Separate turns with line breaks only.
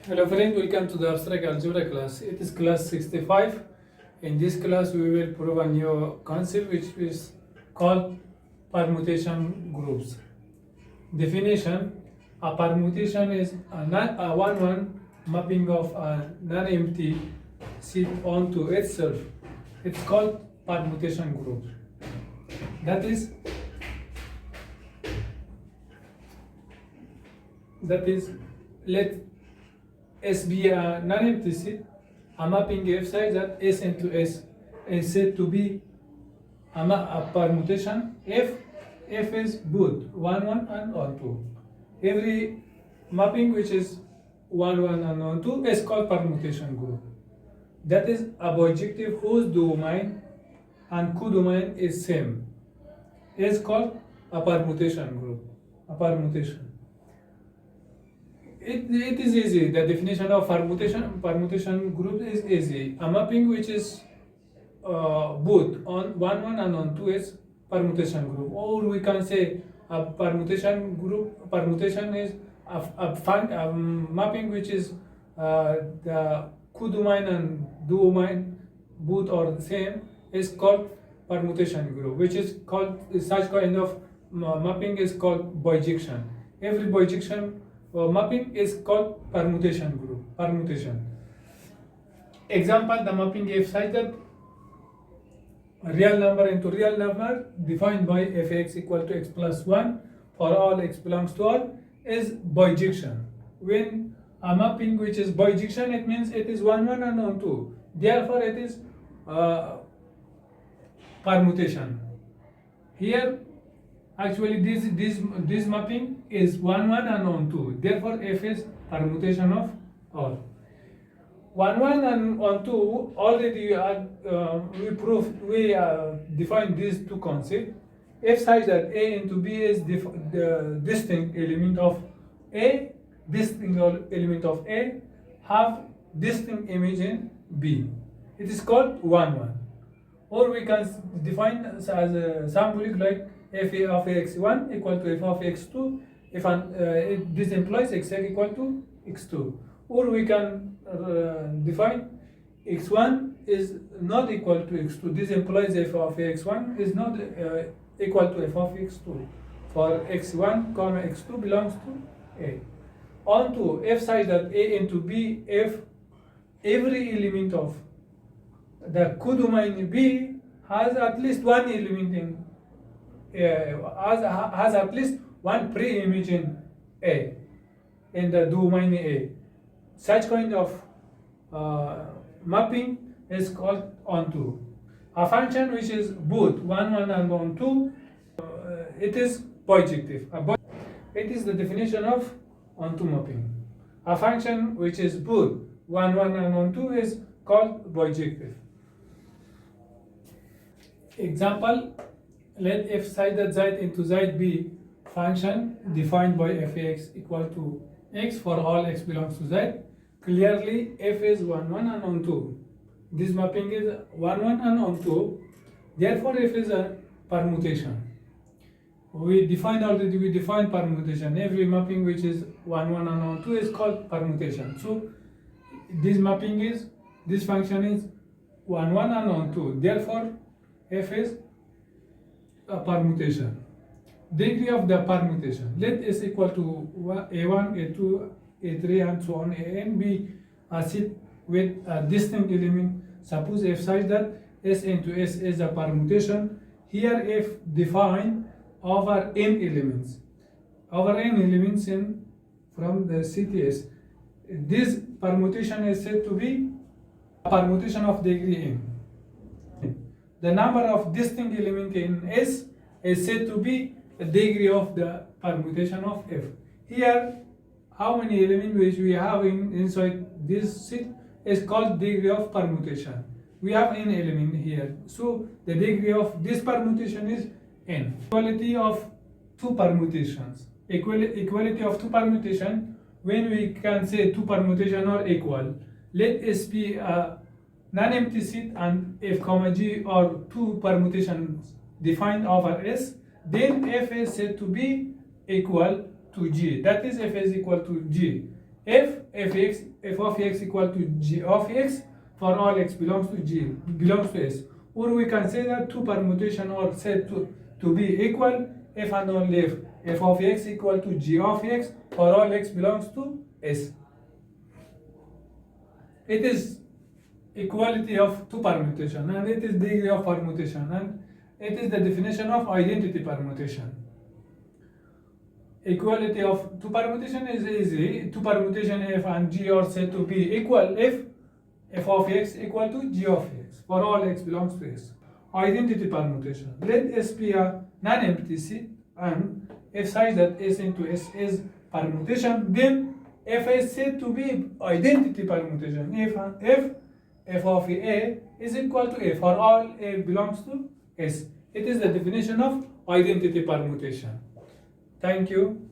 Hello friend, welcome to the abstract algebra class. It is class 65. In this class we will prove a new concept which is called permutation groups. Definition: a permutation is a one-one mapping of a non-empty set onto itself. It's called permutation group. That is let S be a non-empty set, a mapping F such that S into S is said to be a permutation F is both 1 1 and on 2. Every mapping which is 1 1 and on 2 is called permutation group. That is a bijective whose domain and codomain is same is called a permutation group. A permutation. It is easy. The definition of permutation group is easy. A mapping which is both on 1 1 and on 2 is permutation group. Or we can say a permutation group. Permutation is a mapping which is the codomain and duomain both are the same is called permutation group, which is called such kind of mapping is called bijection. Every bijection mapping is called permutation group. Permutation. Example: the mapping F such that real number into real number defined by fx equal to x plus 1 for all x belongs to R is bijection. When a mapping which is bijection, it means it is 1 1 and on 2. Therefore, it is permutation. Here, actually, this mapping is 1 1 and on 2. Therefore, F is permutation of all. 1 1 and on 2 already we defined these two concepts. F such that A into B is the distinct element of A, distinct element of A have distinct image in B. It is called 1 1. Or we can define as a symbolic like f of x1 equal to f of x2 if this implies x equal to x2. Or we can define x1 is not equal to x2. This implies f of x1 is not equal to f of x2. For x1 comma x2 belongs to A. On to f such that A into B, if every element of the codomain B has at least one element in has at least one pre-image in A, in the domain A. Such kind of mapping is called onto. A function which is both 1 1 and onto, it is bijective. It is the definition of onto mapping. A function which is both 1 1 and onto is called bijective. Example: let f such that z into z be function defined by f(x) equal to x for all x belongs to z. Clearly, f is 1 1 and onto. This mapping is 1 1 and onto. Therefore, f is a permutation. We defined permutation. Every mapping which is 1 1 and onto is called permutation. So, this function is 1 1 and onto. Therefore, f is a permutation. Degree of the permutation. Let s equal to a1, a2, a3 and so on, an be a set with a distinct element. Suppose f such that s into s is a permutation. Here f defined over n elements. Over n elements in from the CTS. This permutation is said to be a permutation of degree n. The number of distinct elements in S is said to be the degree of the permutation of F. Here, how many elements which we have inside this set is called degree of permutation. We have n element here, so the degree of this permutation is n. Equality of two permutations. Equality of two permutation, when we can say two permutation are equal, let S be a non-empty set and f comma g are two permutations defined over S, then f is said to be equal to g. That is, f is equal to g. if f of x equal to g of x for all x belongs to S. Or we can say that two permutation are said to be equal if and only if f of x equal to g of x for all x belongs to S. It is equality of two permutation, and it is degree of permutation, and it is the definition of identity permutation. Equality of two permutation is easy. Two permutation f and g are said to be equal if f of x equal to g of x for all x belongs to S. Identity permutation. Let S be a non-empty set, and if such that S into S is permutation, then f is said to be identity permutation if f of a is equal to a for all a belongs to S. It is the definition of identity permutation. Thank you.